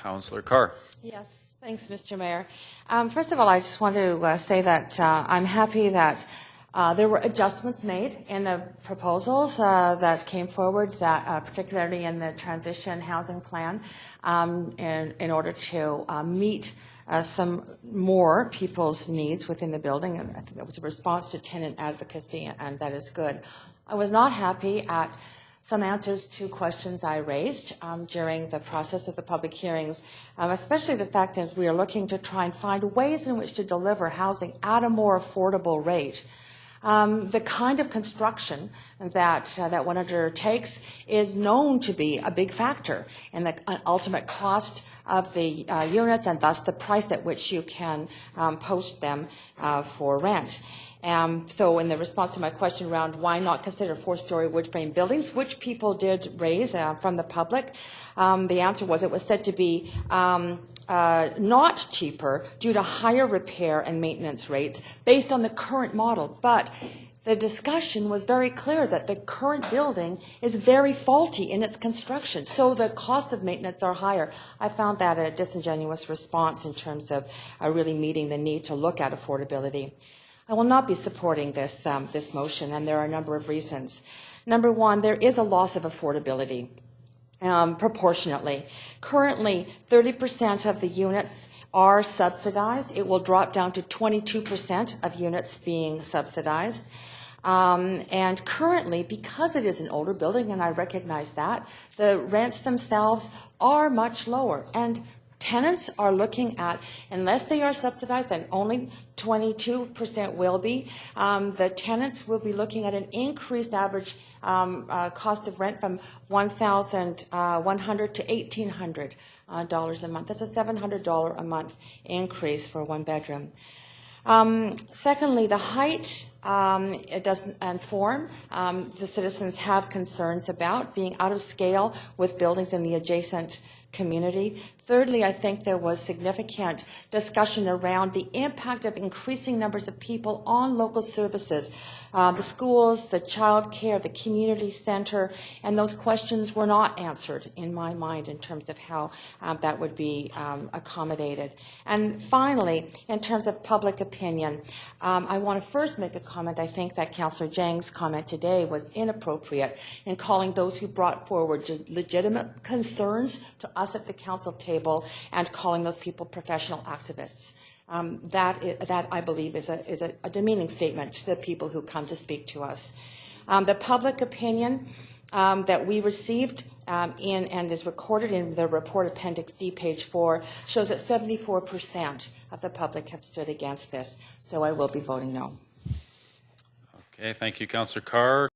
Councillor Carr. Yes, thanks, Mr. Mayor. First of all, I just want to say that I'm happy that there were adjustments made in the proposals that came forward, that particularly in the transition housing plan, in order to meet some more people's needs within the building. And I think that was a response to tenant advocacy, and that is good. I was not happy at some answers to questions I raised during the process of the public hearings, especially the fact that we are looking to try and find ways in which to deliver housing at a more affordable rate. The kind of construction that one undertakes is known to be a big factor in the ultimate cost of the units, and thus the price at which you can post them for rent. So in the response to my question around why not consider 4-story wood frame buildings, which people did raise from the public, the answer was it was said to be not cheaper due to higher repair and maintenance rates based on the current model. But the discussion was very clear that the current building is very faulty in its construction, so the costs of maintenance are higher. I found that a disingenuous response in terms of really meeting the need to look at affordability. I will not be supporting this motion, and there are a number of reasons. Number one, there is a loss of affordability. Proportionately. Currently, 30% of the units are subsidized. It will drop down to 22% of units being subsidized. And currently, because it is an older building, and I recognize that, the rents themselves are much lower. And tenants are looking at, unless they are subsidized, and only 22% will be, the tenants will be looking at an increased average cost of rent from $1,100 to $1,800 a month. That's a $700 a month increase for one bedroom. Secondly, the height, it doesn't inform. The citizens have concerns about being out of scale with buildings in the adjacent community. Thirdly, I think there was significant discussion around the impact of increasing numbers of people on local services, the schools, the child care, the community center, and those questions were not answered in my mind in terms of how that would be accommodated. And finally, in terms of public opinion, I want to first make a comment. I think that Councillor Jang's comment today was inappropriate in calling those who brought forward legitimate concerns to us at the council table and calling those people professional activists. That I believe is a demeaning statement to the people who come to speak to us. The public opinion that we received and is recorded in the report Appendix D, page 4, shows that 74% of the public have stood against this. So I will be voting no. Okay, thank you, Councillor Carr.